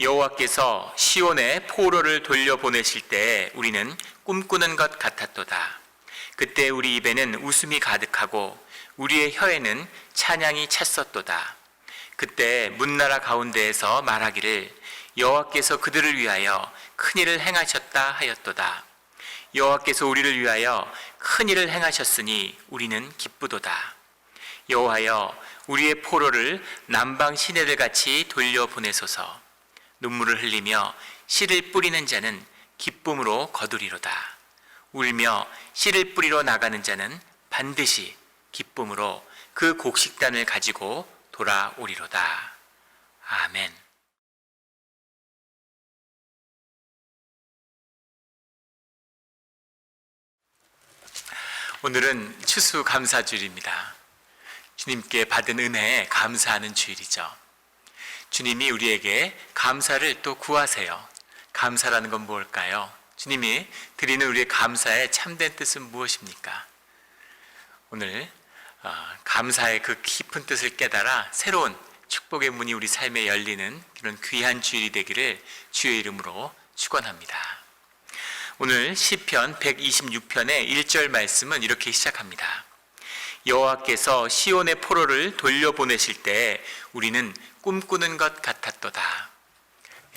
여호와께서 시온에 포로를 돌려보내실 때 우리는 꿈꾸는 것 같았도다. 그때 우리 입에는 웃음이 가득하고 우리의 혀에는 찬양이 찼었도다. 그때 문나라 가운데에서 말하기를 여호와께서 그들을 위하여 큰일을 행하셨다 하였도다. 여호와께서 우리를 위하여 큰일을 행하셨으니 우리는 기쁘도다. 여호와여, 우리의 포로를 남방 시내들 같이 돌려보내소서. 눈물을 흘리며 씨를 뿌리는 자는 기쁨으로 거두리로다. 울며 씨를 뿌리러 나가는 자는 반드시 기쁨으로 그 곡식단을 가지고 돌아오리로다. 아멘. 오늘은 추수감사주일입니다. 주님께 받은 은혜에 감사하는 주일이죠. 주님이 우리에게 감사를 또 구하세요. 감사라는 건 뭘까요? 주님이 드리는 우리의 감사의 참된 뜻은 무엇입니까? 오늘 감사의 그 깊은 뜻을 깨달아 새로운 축복의 문이 우리 삶에 열리는 그런 귀한 주일이 되기를 주의 이름으로 축원합니다. 오늘 시편 126편의 1절 말씀은 이렇게 시작합니다. 여호와께서 시온의 포로를 돌려보내실 때 우리는 꿈꾸는 것 같았도다.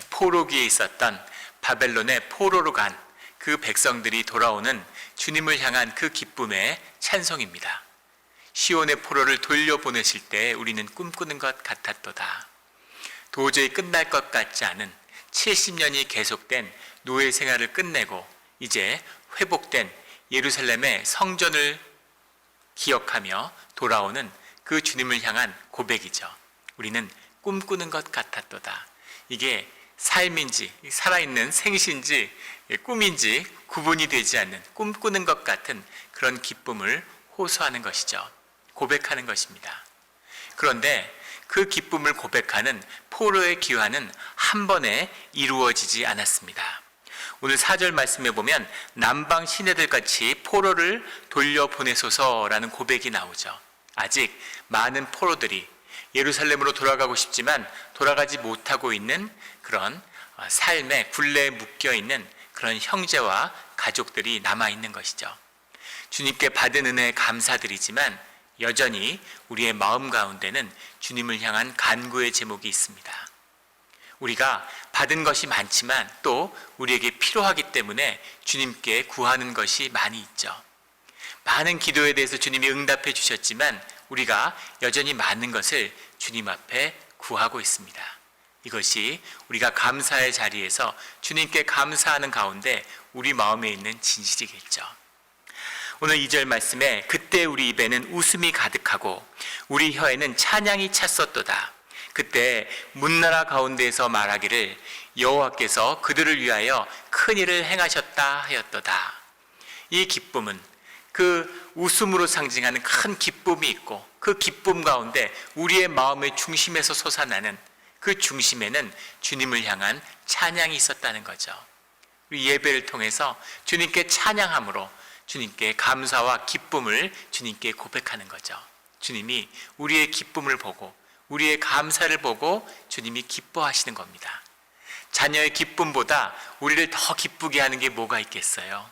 포로기에 있었던 바벨론의 포로로 간 그 백성들이 돌아오는 주님을 향한 그 기쁨의 찬송입니다. 시온의 포로를 돌려보내실 때 우리는 꿈꾸는 것 같았도다. 도저히 끝날 것 같지 않은 70년이 계속된 노예 생활을 끝내고 이제 회복된 예루살렘의 성전을 기억하며 돌아오는 그 주님을 향한 고백이죠. 우리는 꿈꾸는 것 같았도다. 이게 삶인지 살아있는 생신지 꿈인지 구분이 되지 않는 꿈꾸는 것 같은 그런 기쁨을 호소하는 것이죠. 고백하는 것입니다. 그런데 그 기쁨을 고백하는 포로의 기화는 한 번에 이루어지지 않았습니다. 오늘 4절 말씀에 보면 남방 시내들 같이 포로를 돌려보내소서라는 고백이 나오죠. 아직 많은 포로들이 예루살렘으로 돌아가고 싶지만 돌아가지 못하고 있는 그런 삶의 굴레에 묶여있는 그런 형제와 가족들이 남아있는 것이죠. 주님께 받은 은혜에 감사드리지만 여전히 우리의 마음 가운데는 주님을 향한 간구의 제목이 있습니다. 우리가 받은 것이 많지만 또 우리에게 필요하기 때문에 주님께 구하는 것이 많이 있죠. 많은 기도에 대해서 주님이 응답해 주셨지만 우리가 여전히 많은 것을 주님 앞에 구하고 있습니다. 이것이 우리가 감사의 자리에서 주님께 감사하는 가운데 우리 마음에 있는 진실이겠죠. 오늘 2절 말씀에 그때 우리 입에는 웃음이 가득하고 우리 혀에는 찬양이 찼었도다. 그때 문나라 가운데에서 말하기를 여호와께서 그들을 위하여 큰일을 행하셨다 하였도다. 이 기쁨은 그 웃음으로 상징하는 큰 기쁨이 있고 그 기쁨 가운데 우리의 마음의 중심에서 솟아나는 그 중심에는 주님을 향한 찬양이 있었다는 거죠. 우리 예배를 통해서 주님께 찬양함으로 주님께 감사와 기쁨을 주님께 고백하는 거죠. 주님이 우리의 기쁨을 보고 우리의 감사를 보고 주님이 기뻐하시는 겁니다. 자녀의 기쁨보다 우리를 더 기쁘게 하는 게 뭐가 있겠어요?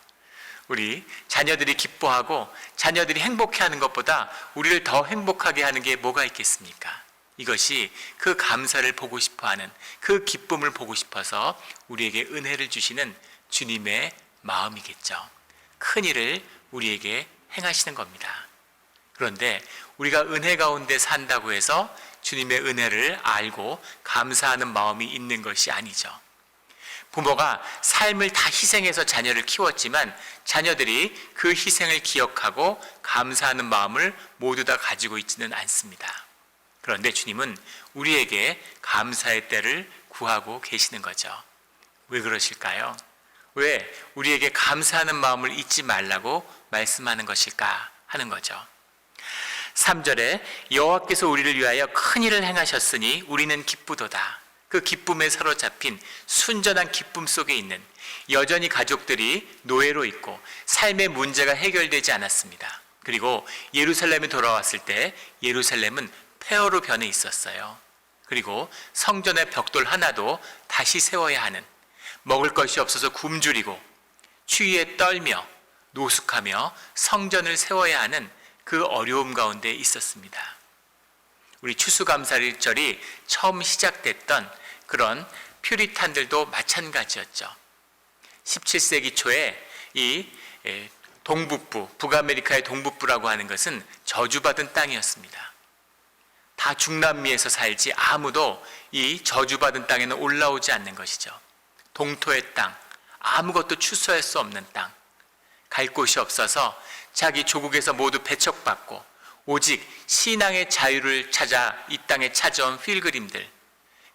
우리 자녀들이 기뻐하고 자녀들이 행복해하는 것보다 우리를 더 행복하게 하는 게 뭐가 있겠습니까? 이것이 그 감사를 보고 싶어하는 그 기쁨을 보고 싶어서 우리에게 은혜를 주시는 주님의 마음이겠죠. 큰 일을 우리에게 행하시는 겁니다. 그런데 우리가 은혜 가운데 산다고 해서 주님의 은혜를 알고 감사하는 마음이 있는 것이 아니죠. 부모가 삶을 다 희생해서 자녀를 키웠지만 자녀들이 그 희생을 기억하고 감사하는 마음을 모두 다 가지고 있지는 않습니다. 그런데 주님은 우리에게 감사의 때를 구하고 계시는 거죠. 왜 그러실까요? 왜 우리에게 감사하는 마음을 잊지 말라고 말씀하는 것일까 하는 거죠. 3절에 여호와께서 우리를 위하여 큰 일을 행하셨으니 우리는 기쁘도다. 그 기쁨에 사로잡힌 순전한 기쁨 속에 있는 여전히 가족들이 노예로 있고 삶의 문제가 해결되지 않았습니다. 그리고 예루살렘에 돌아왔을 때 예루살렘은 폐허로 변해 있었어요. 그리고 성전의 벽돌 하나도 다시 세워야 하는, 먹을 것이 없어서 굶주리고 추위에 떨며 노숙하며 성전을 세워야 하는 그 어려움 가운데 있었습니다. 우리 추수감사절이 처음 시작됐던 그런 퓨리탄들도 마찬가지였죠. 17세기 초에 이 동북부, 북아메리카의 동북부라고 하는 것은 저주받은 땅이었습니다. 다 중남미에서 살지 아무도 이 저주받은 땅에는 올라오지 않는 것이죠. 동토의 땅, 아무것도 추수할 수 없는 땅, 갈 곳이 없어서 자기 조국에서 모두 배척받고 오직 신앙의 자유를 찾아 이 땅에 찾아온 필그림들,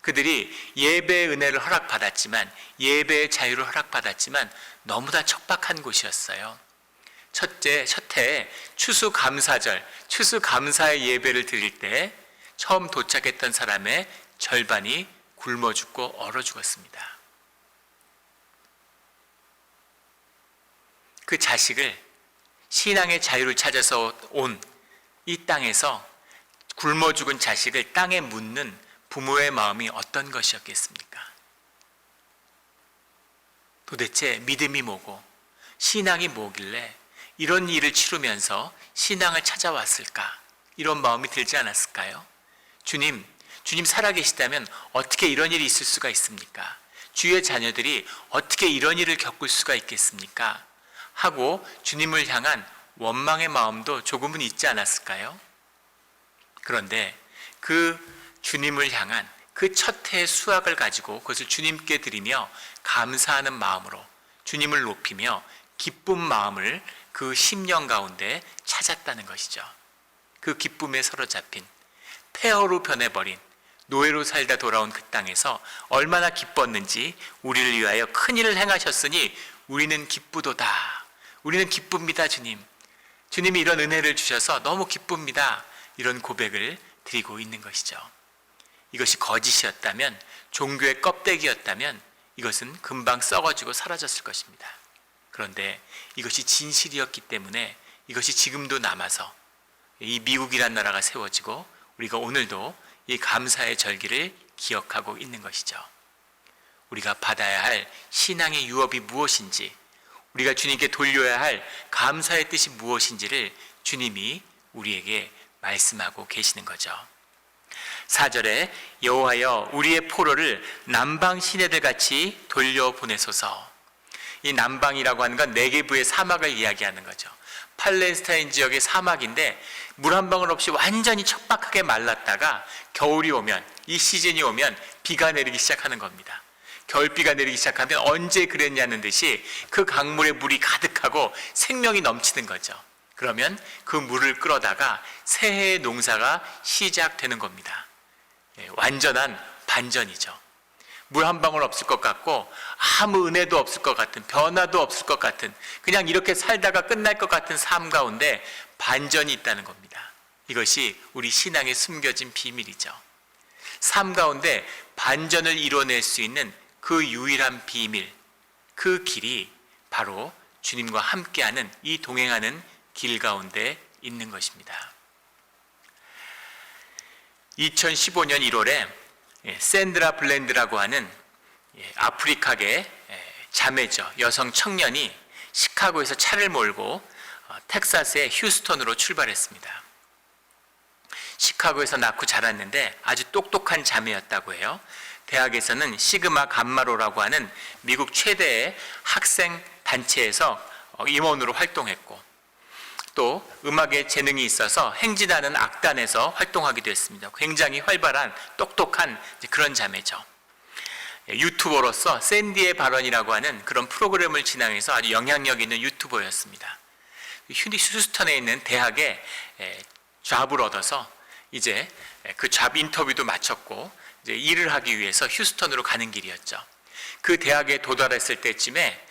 그들이 예배의 은혜를 허락받았지만, 예배의 자유를 허락받았지만 너무나 척박한 곳이었어요. 첫해 추수감사절, 추수감사의 예배를 드릴 때 처음 도착했던 사람의 절반이 굶어 죽고 얼어 죽었습니다. 그 자식을, 신앙의 자유를 찾아서 온 이 땅에서 굶어 죽은 자식을 땅에 묻는 부모의 마음이 어떤 것이었겠습니까? 도대체 믿음이 뭐고 신앙이 뭐길래 이런 일을 치르면서 신앙을 찾아왔을까? 이런 마음이 들지 않았을까요? 주님 살아계시다면 어떻게 이런 일이 있을 수가 있습니까? 주의 자녀들이 어떻게 이런 일을 겪을 수가 있겠습니까? 하고 주님을 향한 원망의 마음도 조금은 있지 않았을까요? 그런데 그 주님을 향한 그 첫 해의 수확을 가지고 그것을 주님께 드리며 감사하는 마음으로 주님을 높이며 기쁜 마음을 그 10년 가운데 찾았다는 것이죠. 그 기쁨에 사로잡힌, 폐허로 변해버린, 노예로 살다 돌아온 그 땅에서 얼마나 기뻤는지, 우리를 위하여 큰 일을 행하셨으니 우리는 기쁘도다. 우리는 기쁩니다, 주님. 주님이 이런 은혜를 주셔서 너무 기쁩니다. 이런 고백을 드리고 있는 것이죠. 이것이 거짓이었다면, 종교의 껍데기였다면 이것은 금방 썩어지고 사라졌을 것입니다. 그런데 이것이 진실이었기 때문에 이것이 지금도 남아서 이 미국이란 나라가 세워지고 우리가 오늘도 이 감사의 절기를 기억하고 있는 것이죠. 우리가 받아야 할 신앙의 유업이 무엇인지, 우리가 주님께 돌려야 할 감사의 뜻이 무엇인지를 주님이 우리에게 말씀하고 계시는 거죠. 4절에 여호와여 우리의 포로를 남방 시내들 같이 돌려보내소서. 이 남방이라고 하는 건 네게브의 사막을 이야기하는 거죠. 팔레스타인 지역의 사막인데 물 한 방울 없이 완전히 척박하게 말랐다가 겨울이 오면, 이 시즌이 오면 비가 내리기 시작하는 겁니다. 겨울비가 내리기 시작하면 언제 그랬냐는 듯이 그 강물에 물이 가득하고 생명이 넘치는 거죠. 그러면 그 물을 끌어다가 새해의 농사가 시작되는 겁니다. 완전한 반전이죠. 물 한 방울 없을 것 같고 아무 은혜도 없을 것 같은, 변화도 없을 것 같은, 그냥 이렇게 살다가 끝날 것 같은 삶 가운데 반전이 있다는 겁니다. 이것이 우리 신앙에 숨겨진 비밀이죠. 삶 가운데 반전을 이뤄낼 수 있는 그 유일한 비밀, 그 길이 바로 주님과 함께하는, 이 동행하는 길 가운데 있는 것입니다. 2015년 1월에 샌드라 블랜드라고 하는 아프리카계 자매죠, 여성 청년이 시카고에서 차를 몰고 텍사스의 휴스턴으로 출발했습니다. 시카고에서 낳고 자랐는데 아주 똑똑한 자매였다고 해요. 대학에서는 시그마 감마로라고 하는 미국 최대의 학생 단체에서 임원으로 활동했고, 또 음악에 재능이 있어서 행진하는 악단에서 활동하기도 했습니다. 굉장히 활발한 똑똑한 그런 자매죠. 유튜버로서 샌디의 발언이라고 하는 그런 프로그램을 진행해서 아주 영향력 있는 유튜버였습니다. 휴스턴에 있는 대학에 잡을 얻어서 이제 그 잡 인터뷰도 마쳤고 이제 일을 하기 위해서 휴스턴으로 가는 길이었죠. 그 대학에 도달했을 때쯤에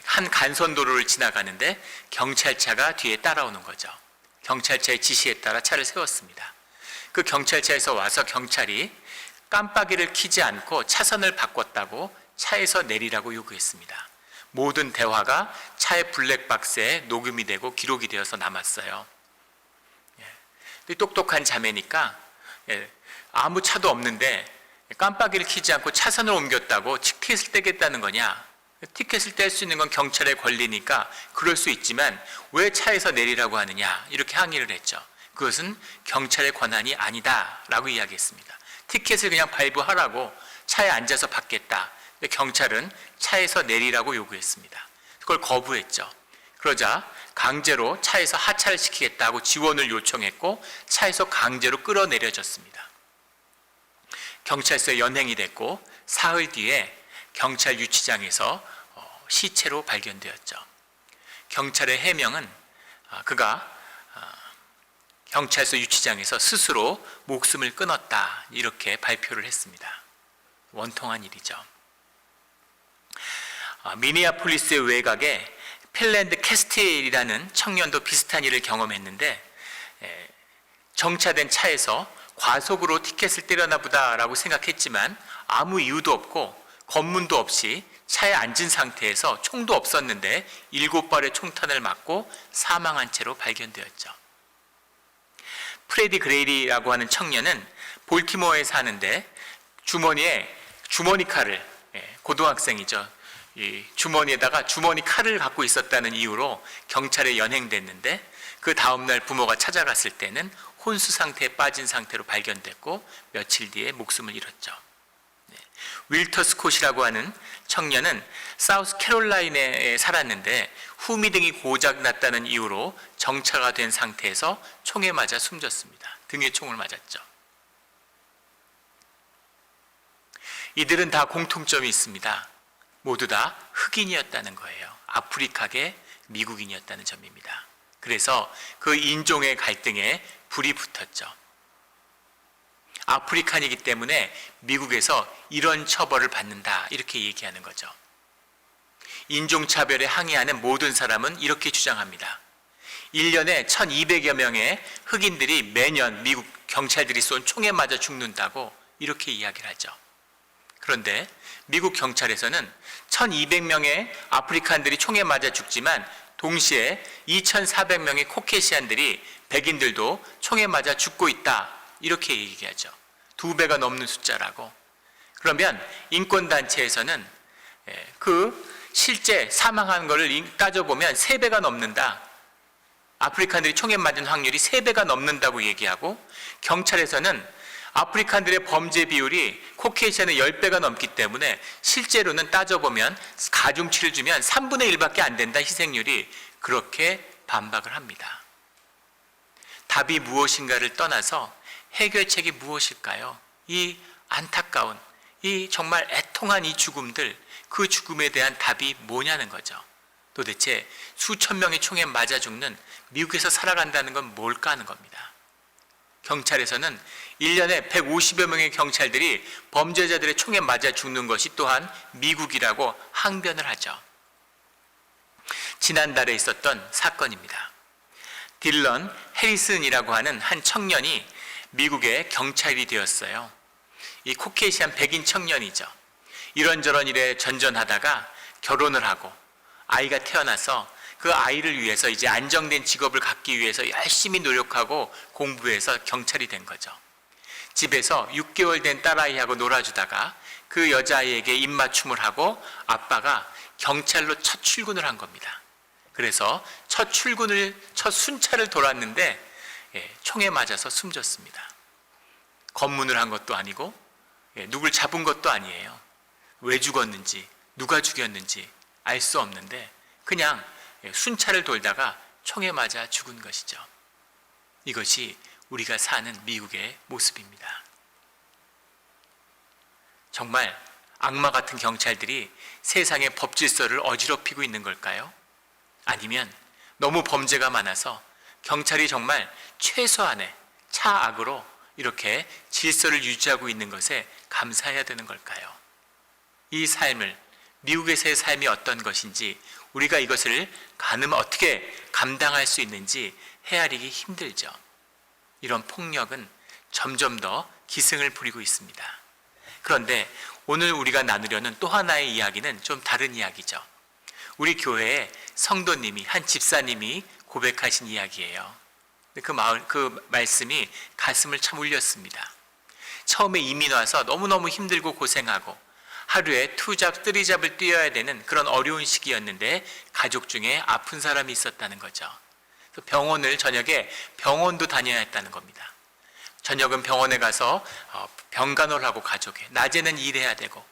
한 간선도로를 지나가는데 경찰차가 뒤에 따라오는 거죠. 경찰차의 지시에 따라 차를 세웠습니다. 그 경찰차에서 와서 경찰이 깜빡이를 켜지 않고 차선을 바꿨다고 차에서 내리라고 요구했습니다. 모든 대화가 차의 블랙박스에 녹음이 되고 기록이 되어서 남았어요. 똑똑한 자매니까 아무 차도 없는데 깜빡이를 켜지 않고 차선을 옮겼다고 티켓을 떼겠다는 거냐? 티켓을 뗄 수 있는 건 경찰의 권리니까 그럴 수 있지만 왜 차에서 내리라고 하느냐? 이렇게 항의를 했죠. 그것은 경찰의 권한이 아니다라고 이야기했습니다. 티켓을 그냥 발부하라고 차에 앉아서 받겠다. 근데 경찰은 차에서 내리라고 요구했습니다. 그걸 거부했죠. 그러자 강제로 차에서 하차를 시키겠다고 지원을 요청했고 차에서 강제로 끌어내려졌습니다. 경찰서에 연행이 됐고 사흘 뒤에 경찰 유치장에서 시체로 발견되었죠. 경찰의 해명은 그가 경찰서 유치장에서 스스로 목숨을 끊었다 이렇게 발표를 했습니다. 원통한 일이죠. 미니애폴리스의 외곽에 필랜드 캐스틸이라는 청년도 비슷한 일을 경험했는데 정차된 차에서 과속으로 티켓을 때려나 보다라고 생각했지만 아무 이유도 없고 검문도 없이 차에 앉은 상태에서 총도 없었는데 7발의 총탄을 맞고 사망한 채로 발견되었죠. 프레디 그레이리라고 하는 청년은 볼티모어에 사는데 주머니에 주머니 칼을, 고등학생이죠. 이 주머니에다가 주머니 칼을 갖고 있었다는 이유로 경찰에 연행됐는데 그 다음날 부모가 찾아갔을 때는 혼수 상태에 빠진 상태로 발견됐고 며칠 뒤에 목숨을 잃었죠. 윌터 스콧이라고 하는 청년은 사우스 캐롤라이나에 살았는데 후미등이 고장났다는 이유로 정차가 된 상태에서 총에 맞아 숨졌습니다. 등에 총을 맞았죠. 이들은 다 공통점이 있습니다. 모두 다 흑인이었다는 거예요. 아프리카계 미국인이었다는 점입니다. 그래서 그 인종의 갈등에 불이 붙었죠. 아프리칸이기 때문에 미국에서 이런 처벌을 받는다 이렇게 얘기하는 거죠. 인종차별에 항의하는 모든 사람은 이렇게 주장합니다. 1년에 1200여 명의 흑인들이 매년 미국 경찰들이 쏜 총에 맞아 죽는다고 이렇게 이야기를 하죠. 그런데 미국 경찰에서는 1200명의 아프리칸들이 총에 맞아 죽지만 동시에 2400명의 코케시안들이 백인들도 총에 맞아 죽고 있다 이렇게 얘기하죠. 2배가 넘는 숫자라고. 그러면 인권단체에서는 그 실제 사망한 것을 따져보면 3배가 넘는다. 아프리칸들이 총에 맞은 확률이 3배가 넘는다고 얘기하고 경찰에서는 아프리칸들의 범죄 비율이 코케이션의 10배가 넘기 때문에 실제로는 따져보면 가중치를 주면 3분의 1밖에 안 된다 희생률이 그렇게 반박을 합니다. 답이 무엇인가를 떠나서 해결책이 무엇일까요? 이 안타까운, 이 정말 애통한 이 죽음들, 그 죽음에 대한 답이 뭐냐는 거죠. 도대체 수천 명의 총에 맞아 죽는 미국에서 살아간다는 건 뭘까 하는 겁니다. 경찰에서는 1년에 150여 명의 경찰들이 범죄자들의 총에 맞아 죽는 것이 또한 미국이라고 항변을 하죠. 지난달에 있었던 사건입니다. 딜런 해리슨이라고 하는 한 청년이 미국의 경찰이 되었어요. 이 코케이시안 백인 청년이죠. 이런저런 일에 전전하다가 결혼을 하고 아이가 태어나서 그 아이를 위해서 이제 안정된 직업을 갖기 위해서 열심히 노력하고 공부해서 경찰이 된 거죠. 집에서 6개월 된 딸아이하고 놀아주다가 그 여자아이에게 입맞춤을 하고 아빠가 경찰로 첫 출근을 한 겁니다. 그래서 첫 순찰을 돌았는데 총에 맞아서 숨졌습니다. 검문을 한 것도 아니고 누굴 잡은 것도 아니에요. 왜 죽었는지 누가 죽였는지 알 수 없는데 그냥 순찰을 돌다가 총에 맞아 죽은 것이죠. 이것이 우리가 사는 미국의 모습입니다. 정말 악마 같은 경찰들이 세상의 법 질서를 어지럽히고 있는 걸까요? 아니면 너무 범죄가 많아서 경찰이 정말 최소한의 차악으로 이렇게 질서를 유지하고 있는 것에 감사해야 되는 걸까요? 이 삶을, 미국에서의 삶이 어떤 것인지 우리가 이것을 어떻게 감당할 수 있는지 헤아리기 힘들죠. 이런 폭력은 점점 더 기승을 부리고 있습니다. 그런데 오늘 우리가 나누려는 또 하나의 이야기는 좀 다른 이야기죠. 우리 교회에 성도님이, 한 집사님이 고백하신 이야기예요. 그 말씀이 가슴을 참 울렸습니다. 처음에 이민 와서 너무너무 힘들고 고생하고 하루에 2잡, 3잡을 뛰어야 되는 그런 어려운 시기였는데 가족 중에 아픈 사람이 있었다는 거죠. 그래서 병원을 저녁에 병원도 다녀야 했다는 겁니다. 저녁은 병원에 가서 병간호를 하고 가족에, 낮에는 일해야 되고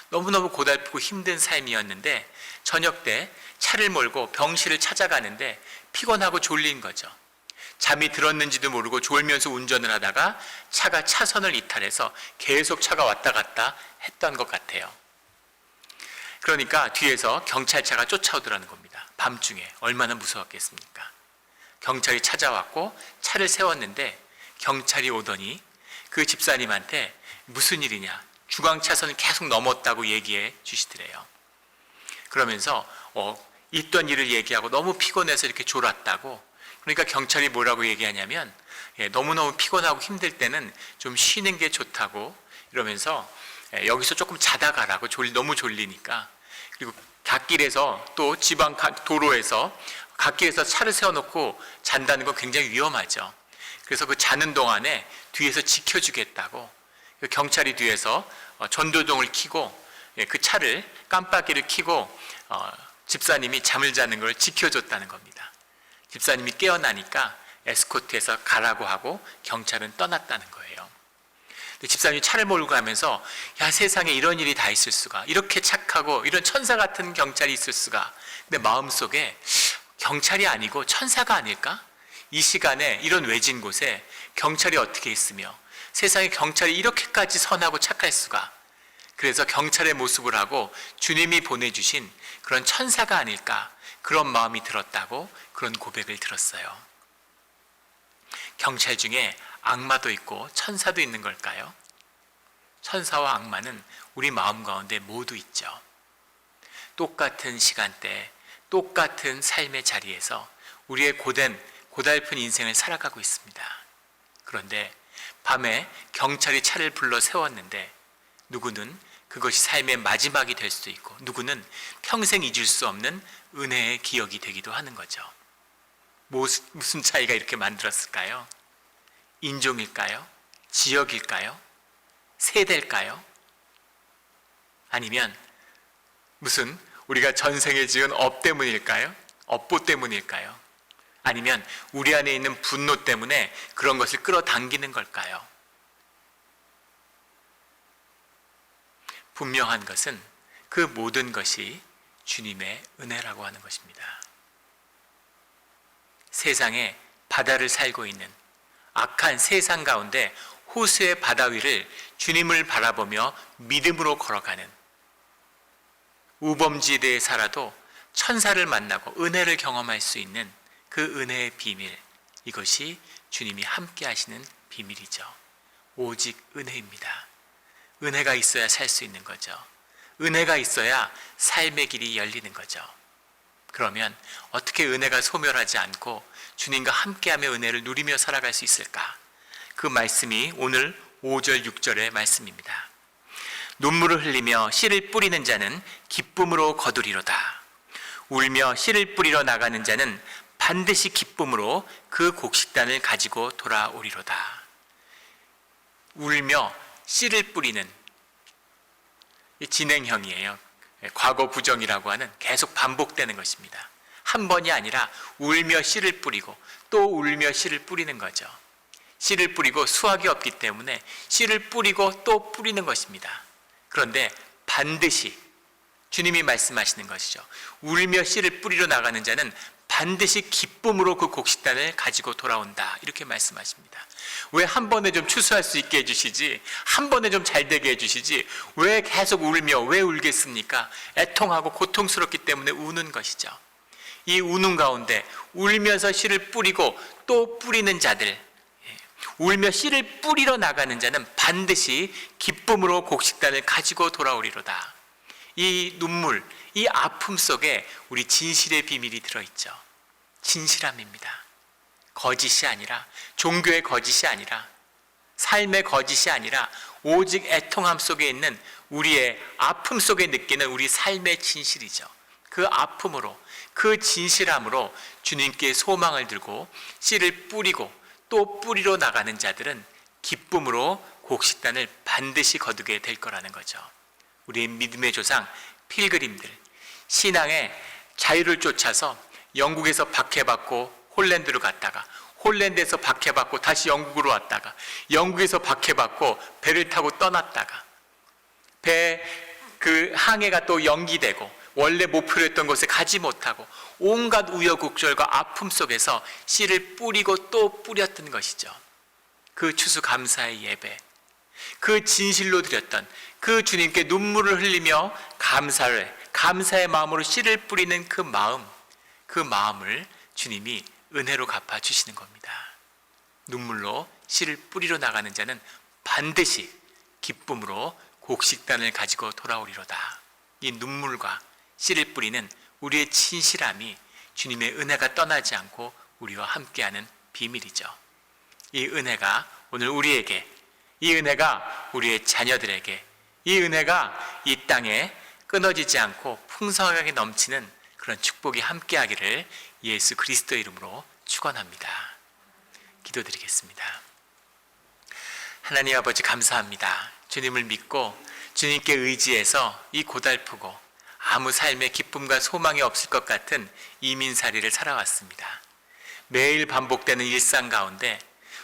너무너무 고달프고 힘든 삶이었는데 저녁 때 차를 몰고 병실을 찾아가는데 피곤하고 졸린 거죠. 잠이 들었는지도 모르고 졸면서 운전을 하다가 차가 차선을 이탈해서 계속 차가 왔다 갔다 했던 것 같아요. 그러니까 뒤에서 경찰차가 쫓아오더라는 겁니다. 밤중에 얼마나 무서웠겠습니까? 경찰이 찾아왔고 차를 세웠는데 경찰이 오더니 그 집사님한테 무슨 일이냐, 중앙차선을 계속 넘었다고 얘기해 주시더래요. 그러면서 있던 일을 얘기하고 너무 피곤해서 이렇게 졸았다고. 그러니까 경찰이 뭐라고 얘기하냐면 너무너무 피곤하고 힘들 때는 좀 쉬는 게 좋다고 이러면서 여기서 조금 자다 가라고, 너무 졸리니까. 그리고 갓길에서 또 지방 도로에서 갓길에서 차를 세워놓고 잔다는 건 굉장히 위험하죠. 그래서 그 자는 동안에 뒤에서 지켜주겠다고 경찰이 뒤에서 전도동을 켜고 그 차를 깜빡이를 켜고 집사님이 잠을 자는 걸 지켜줬다는 겁니다. 집사님이 깨어나니까 에스코트해서 가라고 하고 경찰은 떠났다는 거예요. 근데 집사님이 차를 몰고 가면서 야, 세상에 이런 일이 다 있을 수가, 이렇게 착하고 이런 천사 같은 경찰이 있을 수가. 근데 마음속에 경찰이 아니고 천사가 아닐까? 이 시간에 이런 외진 곳에 경찰이 어떻게 있으며 세상에 경찰이 이렇게까지 선하고 착할 수가. 그래서 경찰의 모습을 하고 주님이 보내주신 그런 천사가 아닐까, 그런 마음이 들었다고 그런 고백을 들었어요. 경찰 중에 악마도 있고 천사도 있는 걸까요? 천사와 악마는 우리 마음 가운데 모두 있죠. 똑같은 시간대, 똑같은 삶의 자리에서 우리의 고달픈 인생을 살아가고 있습니다. 그런데 밤에 경찰이 차를 불러 세웠는데 누구는 그것이 삶의 마지막이 될 수도 있고 누구는 평생 잊을 수 없는 은혜의 기억이 되기도 하는 거죠. 무슨 차이가 이렇게 만들었을까요? 인종일까요? 지역일까요? 세대일까요? 아니면 무슨 우리가 전생에 지은 업 때문일까요? 업보 때문일까요? 아니면 우리 안에 있는 분노 때문에 그런 것을 끌어당기는 걸까요? 분명한 것은 그 모든 것이 주님의 은혜라고 하는 것입니다. 세상에 바다를 살고 있는 악한 세상 가운데 호수의 바다 위를 주님을 바라보며 믿음으로 걸어가는, 우범지대에 살아도 천사를 만나고 은혜를 경험할 수 있는 그 은혜의 비밀, 이것이 주님이 함께 하시는 비밀이죠. 오직 은혜입니다. 은혜가 있어야 살 수 있는 거죠. 은혜가 있어야 삶의 길이 열리는 거죠. 그러면 어떻게 은혜가 소멸하지 않고 주님과 함께하며 은혜를 누리며 살아갈 수 있을까? 그 말씀이 오늘 5절 6절의 말씀입니다. 눈물을 흘리며 씨를 뿌리는 자는 기쁨으로 거두리로다. 울며 씨를 뿌리러 나가는 자는 반드시 기쁨으로 그 곡식단을 가지고 돌아오리로다. 울며 씨를 뿌리는 이 진행형이에요. 과거 부정이라고 하는 계속 반복되는 것입니다. 한 번이 아니라 울며 씨를 뿌리고 또 울며 씨를 뿌리는 거죠. 씨를 뿌리고 수확이 없기 때문에 씨를 뿌리고 또 뿌리는 것입니다. 그런데 반드시 주님이 말씀하시는 것이죠. 울며 씨를 뿌리러 나가는 자는 반드시 기쁨으로 그 곡식단을 가지고 돌아온다, 이렇게 말씀하십니다. 왜 한 번에 좀 추수할 수 있게 해주시지, 한 번에 좀 잘 되게 해주시지, 왜 계속 울며 왜 울겠습니까? 애통하고 고통스럽기 때문에 우는 것이죠. 이 우는 가운데 울면서 씨를 뿌리고 또 뿌리는 자들, 울며 씨를 뿌리러 나가는 자는 반드시 기쁨으로 곡식단을 가지고 돌아오리로다. 이 눈물, 이 아픔 속에 우리 진실의 비밀이 들어있죠. 진실함입니다. 거짓이 아니라, 종교의 거짓이 아니라, 삶의 거짓이 아니라 오직 애통함 속에 있는 우리의 아픔 속에 느끼는 우리 삶의 진실이죠. 그 아픔으로, 그 진실함으로 주님께 소망을 들고 씨를 뿌리고 또 뿌리러 나가는 자들은 기쁨으로 곡식단을 반드시 거두게 될 거라는 거죠. 우리의 믿음의 조상 필그림들, 신앙의 자유를 쫓아서 영국에서 박해받고 홀랜드로 갔다가, 홀랜드에서 박해받고 다시 영국으로 왔다가, 영국에서 박해받고 배를 타고 떠났다가, 그 항해가 또 연기되고 원래 목표로 했던 곳에 가지 못하고 온갖 우여곡절과 아픔 속에서 씨를 뿌리고 또 뿌렸던 것이죠. 그 추수감사의 예배, 그 진실로 드렸던 그 주님께 눈물을 흘리며 감사의 마음으로 씨를 뿌리는 그 마음을 주님이 은혜로 갚아주시는 겁니다. 눈물로 씨를 뿌리러 나가는 자는 반드시 기쁨으로 곡식단을 가지고 돌아오리로다. 이 눈물과 씨를 뿌리는 우리의 진실함이 주님의 은혜가 떠나지 않고 우리와 함께하는 비밀이죠. 이 은혜가 오늘 우리에게, 이 은혜가 우리의 자녀들에게, 이 은혜가 이 땅에 끊어지지 않고 풍성하게 넘치는 그런 축복이 함께하기를 예수 그리스도의 이름으로 축원합니다. 기도드리겠습니다. 하나님 아버지, 감사합니다. 주님을 믿고 주님께 의지해서 이 고달프고 아무 삶의 기쁨과 소망이 없을 것 같은 이민살이를 살아왔습니다. 매일 반복되는 일상 가운데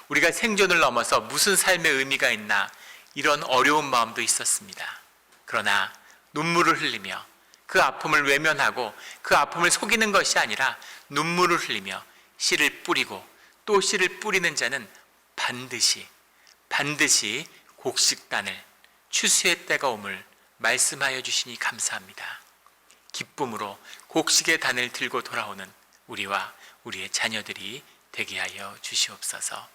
우리가 생존을 넘어서 무슨 삶의 의미가 있나, 이런 어려운 마음도 있었습니다. 그러나 눈물을 흘리며 그 아픔을 외면하고 그 아픔을 속이는 것이 아니라 눈물을 흘리며 씨를 뿌리고 또 씨를 뿌리는 자는 반드시 곡식단을, 추수의 때가 옴을 말씀하여 주시니 감사합니다. 기쁨으로 곡식의 단을 들고 돌아오는 우리와 우리의 자녀들이 되게 하여 주시옵소서.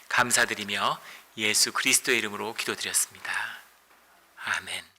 감사드리며 예수 그리스도의 이름으로 기도드렸습니다. 아멘.